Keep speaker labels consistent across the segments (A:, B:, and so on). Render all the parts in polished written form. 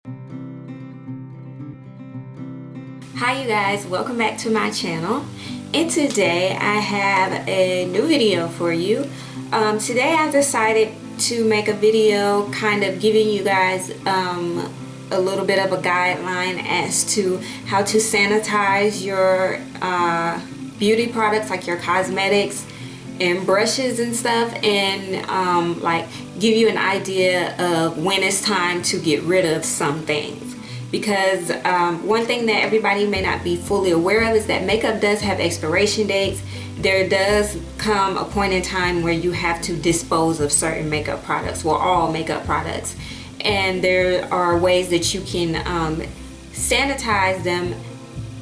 A: Hi you guys, welcome back to my channel, and today I have a new video for you. Today I decided to make a video kind of giving you guys a little bit of a guideline as to how to sanitize your beauty products, like your cosmetics and brushes and stuff, and like give you an idea of when it's time to get rid of some things. Because one thing that everybody may not be fully aware of is that makeup does have expiration dates. There does come a point in time where you have to dispose of certain makeup products, well, all makeup products, and there are ways that you can sanitize them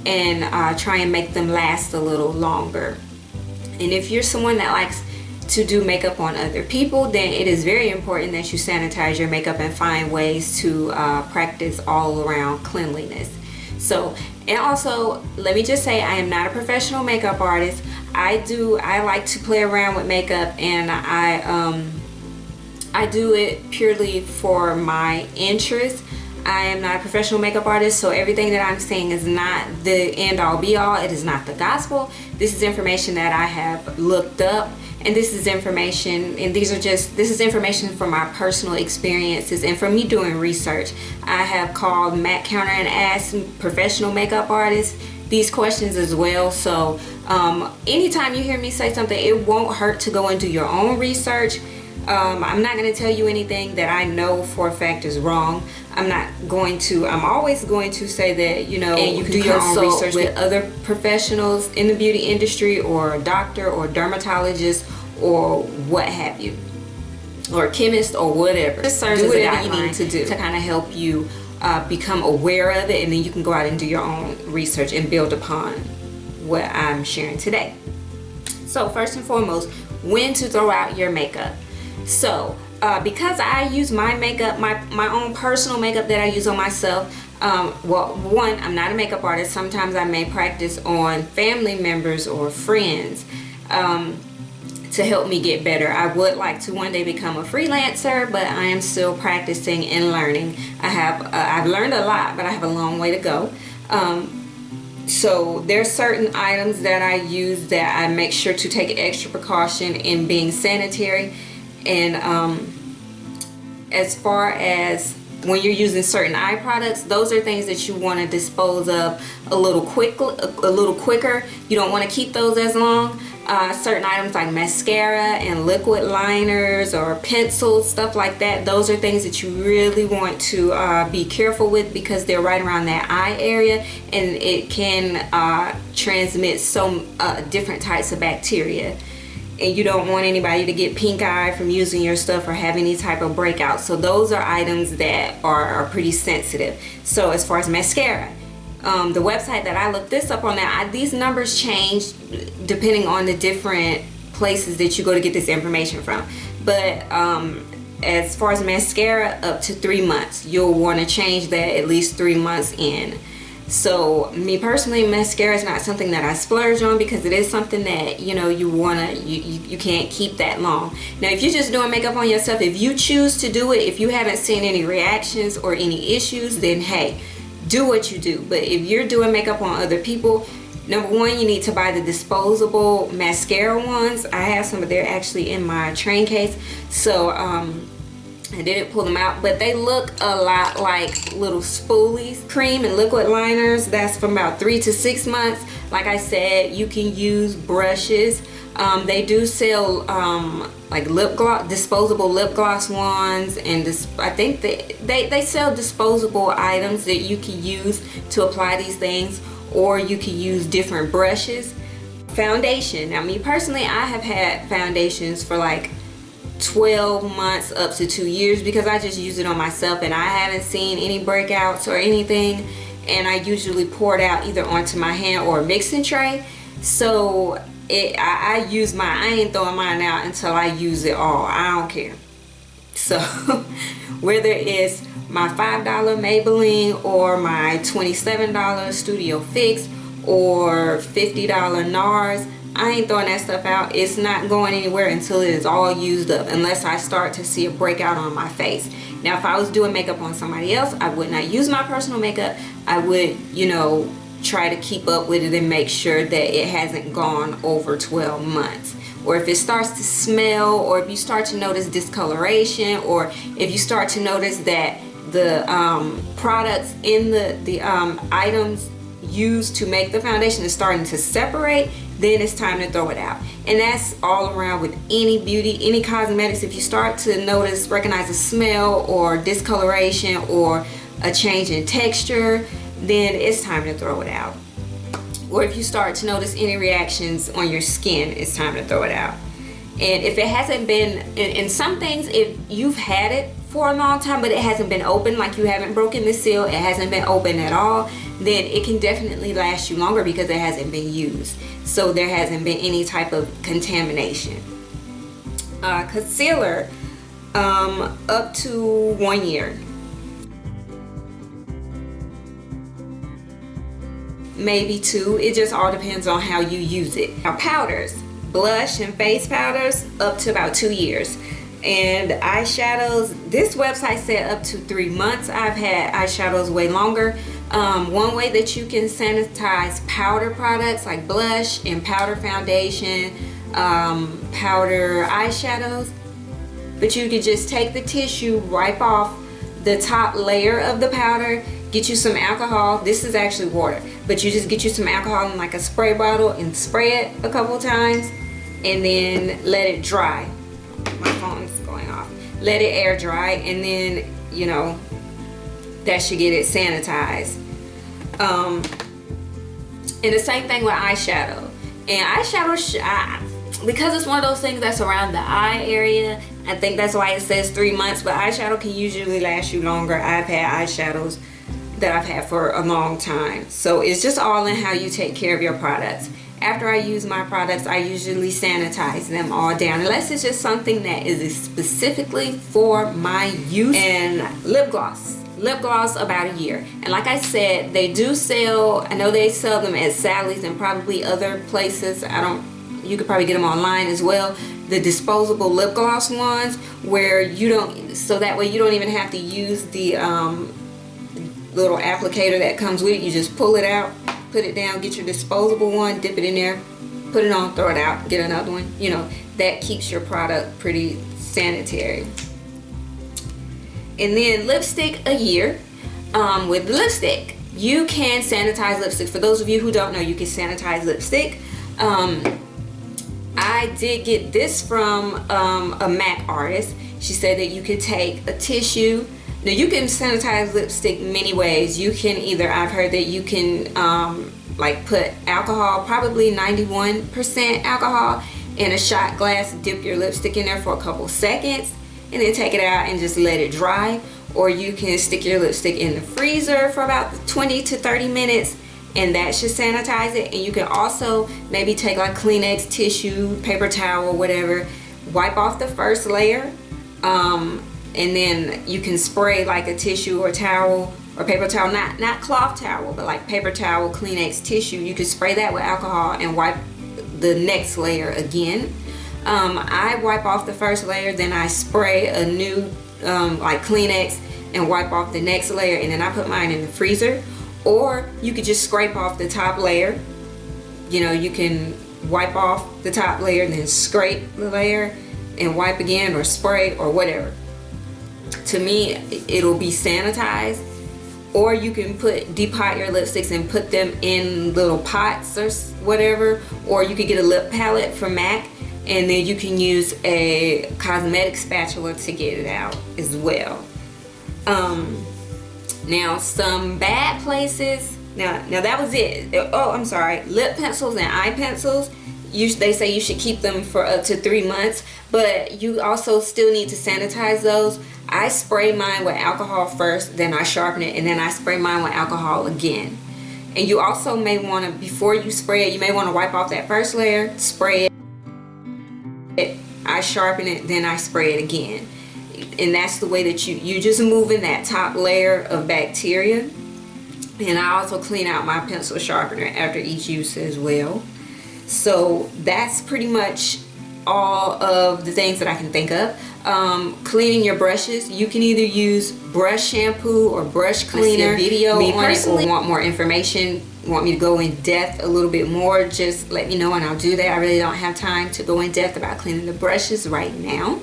A: and try and make them last a little longer. And if you're someone that likes to do makeup on other people, then it is very important that you sanitize your makeup and find ways to practice all around cleanliness. So, and also let me just say, I am not a professional makeup artist. I like to play around with makeup, and I do it purely for my interest. I am not a professional makeup artist, so everything that I'm saying is not the end all be all. It is not the gospel. This is information that I have looked up, and this is information, and this is information from my personal experiences and from me doing research. I have called Mac Counter and asked professional makeup artists these questions as well. So anytime you hear me say something, it won't hurt to go and do your own research. I'm not going to tell you anything that I know for a fact is wrong. I'm always going to say that, you know, and you can do your own research with other professionals in the beauty industry, or a doctor or dermatologist or what have you, or a chemist or whatever. This serves as a guideline you need to do to kind of help you become aware of it, and then you can go out and do your own research and build upon what I'm sharing today. So first and foremost, when to throw out your makeup. So because I use my makeup, my own personal makeup that I use on myself, well, one, I'm not a makeup artist. Sometimes I may practice on family members or friends to help me get better. I would like to one day become a freelancer, but I am still practicing and learning. I've learned a lot, but I have a long way to go. So there's certain items that I use that I make sure to take extra precaution in being sanitary. And as far as when you're using certain eye products, those are things that you want to dispose of a little quicker. You don't want to keep those as long. Certain items like mascara and liquid liners or pencils, stuff like that, those are things that you really want to be careful with, because they're right around that eye area, and it can transmit some different types of bacteria. And you don't want anybody to get pink eye from using your stuff or have any type of breakout. So those are items that are pretty sensitive. So as far as mascara, the website that I looked this up on, now these numbers change depending on the different places that you go to get this information from. But as far as mascara, up to 3 months. You'll want to change that at least 3 months in. So me personally, mascara is not something that I splurge on, because it is something that, you know, you can't keep that long. Now if you're just doing makeup on yourself, if you choose to do it, if you haven't seen any reactions or any issues, then hey, do what you do. But if you're doing makeup on other people, number one, you need to buy the disposable mascara ones. I have some of them actually in my train case, so I didn't pull them out, but they look a lot like little spoolies. Cream and liquid liners, that's from about 3 to 6 months. Like I said, you can use brushes. They do sell like lip gloss, disposable lip gloss ones, and I think they sell disposable items that you can use to apply these things, or you can use different brushes. Foundation. Now me personally, I have had foundations for like 12 months up to 2 years, because I just use it on myself and I haven't seen any breakouts or anything, and I usually pour it out either onto my hand or a mixing tray. So I use mine. I ain't throwing mine out until I use it all. I don't care. So whether it's my $5 Maybelline or my $27 Studio Fix or $50 NARS, I ain't throwing that stuff out. It's not going anywhere until it is all used up, unless I start to see a breakout on my face. Now if I was doing makeup on somebody else, I would not use my personal makeup. I would, you know, try to keep up with it and make sure that it hasn't gone over 12 months. Or if it starts to smell, or if you start to notice discoloration, or if you start to notice that the products in the items used to make the foundation is starting to separate, then it's time to throw it out. And that's all around with any beauty, any cosmetics. If you start to recognize a smell or discoloration or a change in texture, then it's time to throw it out. Or if you start to notice any reactions on your skin, it's time to throw it out. And if it hasn't been, in some things, if you've had it for a long time but it hasn't been open, like you haven't broken the seal, it hasn't been open at all, then it can definitely last you longer because it hasn't been used. So there hasn't been any type of contamination. Concealer, up to 1 year. Maybe 2. It just all depends on how you use it. Now powders, blush and face powders, up to about 2 years. And eyeshadows, this website said up to 3 months. I've had eyeshadows way longer. One way that you can sanitize powder products like blush and powder foundation, powder eyeshadows, but you could just take the tissue, wipe off the top layer of the powder, get you some alcohol. This is actually water, but you just get you some alcohol in like a spray bottle and spray it a couple times, and then let it dry. My phone's going off. Let it air dry, and then, you know, that should get it sanitized. And the same thing with eyeshadow. And eyeshadow, because it's one of those things that's around the eye area, I think that's why it says 3 months, but eyeshadow can usually last you longer. I've had eyeshadows that I've had for a long time. So it's just all in how you take care of your products. After I use my products, I usually sanitize them all down, unless it's just something that is specifically for my use. And lip gloss about a year. And like I said, they do sell, I know they sell them at Sally's and probably other places. You could probably get them online as well. The disposable lip gloss ones, where you don't, so that way you don't even have to use the little applicator that comes with it. You just pull it out, put it down, get your disposable one, dip it in there, put it on, throw it out, get another one. You know, that keeps your product pretty sanitary. And then lipstick, a year. With lipstick, you can sanitize lipstick. For those of you who don't know, you can sanitize lipstick. I did get this from a MAC artist. She said that you could take a tissue. Now you can sanitize lipstick many ways. You can either, I've heard that you can like put alcohol, probably 91% alcohol, in a shot glass, dip your lipstick in there for a couple seconds, and then take it out and just let it dry. Or you can stick your lipstick in the freezer for about 20 to 30 minutes, and that should sanitize it. And you can also maybe take like kleenex, tissue, paper towel, whatever, wipe off the first layer, and then you can spray like a tissue or towel or paper towel, not cloth towel, but like paper towel, kleenex, tissue. You can spray that with alcohol and wipe the next layer again. I wipe off the first layer, then I spray a new like Kleenex and wipe off the next layer, and then I put mine in the freezer. Or you could just scrape off the top layer. You know, you can wipe off the top layer and then scrape the layer and wipe again, or spray, or whatever. To me, it'll be sanitized. Or you can depot your lipsticks and put them in little pots or whatever. Or you could get a lip palette from MAC, and then you can use a cosmetic spatula to get it out as well. Now some bad places. Now that was it. Oh, I'm sorry. Lip pencils and eye pencils. They say you should keep them for up to 3 months, but you also still need to sanitize those. I spray mine with alcohol first, then I sharpen it, and then I spray mine with alcohol again. And you also may want to, before you spray it, you may want to wipe off that first layer, spray it, I sharpen it, then I spray it again. And that's the way that you just moving that top layer of bacteria. And I also clean out my pencil sharpener after each use as well. So that's pretty much all of the things that I can think of. Cleaning your brushes, you can either use brush shampoo or brush cleaner. Video me personally, or want more information, want me to go in depth a little bit more, just let me know and I'll do that. I really don't have time to go in depth about cleaning the brushes right now.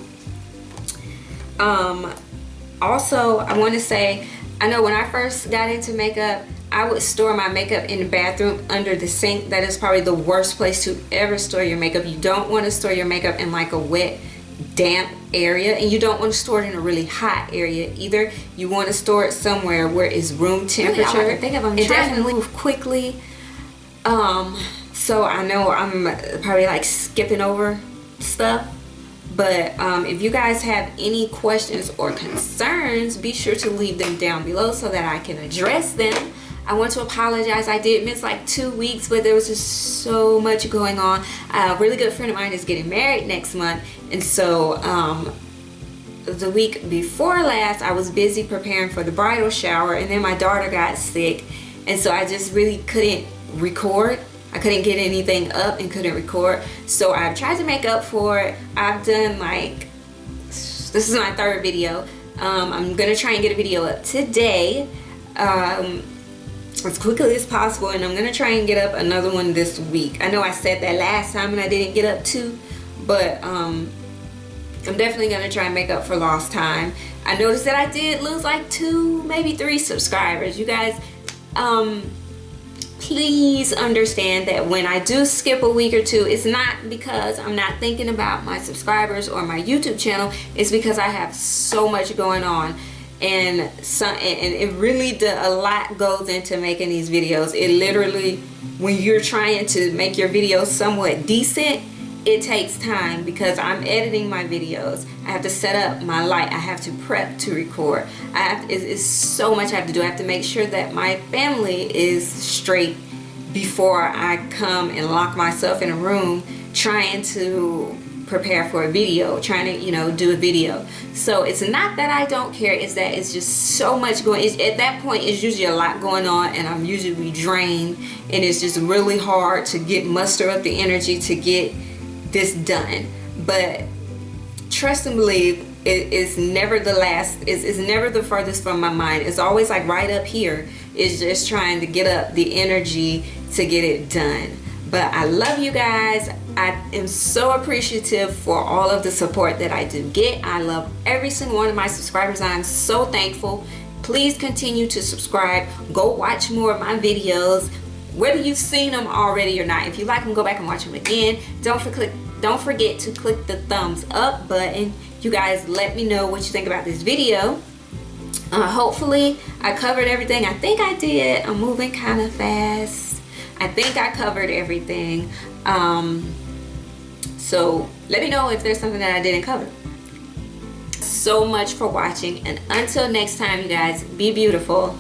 A: Also, I want to say, I know when I first got into makeup, I would store my makeup in the bathroom under the sink. That is probably the worst place to ever store your makeup. You don't want to store your makeup in like a wet, damp area, and you don't want to store it in a really hot area either. You want to store it somewhere where it's room temperature. Really, I can think of, it definitely move quickly. So I know I'm probably like skipping over stuff, but if you guys have any questions or concerns, be sure to leave them down below so that I can address them. I want to apologize. I did miss like 2 weeks, but there was just so much going on. A really good friend of mine is getting married next month, and so the week before last, I was busy preparing for the bridal shower, and then my daughter got sick, and so I just really couldn't record. I couldn't get anything up and couldn't record. So I tried to make up for it. I've done like, this is my 3rd video. I'm gonna try and get a video up today. As quickly as possible, and I'm gonna try and get up another one this week. I know I said that last time and I didn't get up 2, but I'm definitely gonna try and make up for lost time. I noticed that I did lose like 2, maybe 3 subscribers. You guys, please understand that when I do skip a week or 2, it's not because I'm not thinking about my subscribers or my YouTube channel. It's because I have so much going on. And it really a lot goes into making these videos. It literally, when you're trying to make your videos somewhat decent, it takes time because I'm editing my videos. I have to set up my light. I have to prep to record. It's so much I have to do. I have to make sure that my family is straight before I come and lock myself in a room trying to prepare for a video, trying to do a video. So it's not that I don't care, it's that it's just so much going. At that point it's usually a lot going on, and I'm usually drained, and it's just really hard to muster up the energy to get this done. But trust and believe, it is never the last, it's never the furthest from my mind. It's always like right up here. It's just trying to get up the energy to get it done. But I love you guys. I am so appreciative for all of the support that I do get. I love every single one of my subscribers. I am so thankful. Please continue to subscribe. Go watch more of my videos, whether you've seen them already or not. If you like them, go back and watch them again. Don't forget to click the thumbs up button. You guys let me know what you think about this video. Hopefully I covered everything. I think I did. I'm moving kind of fast. I think I covered everything. So let me know if there's something that I didn't cover. So much for watching, and until next time, you guys, be beautiful.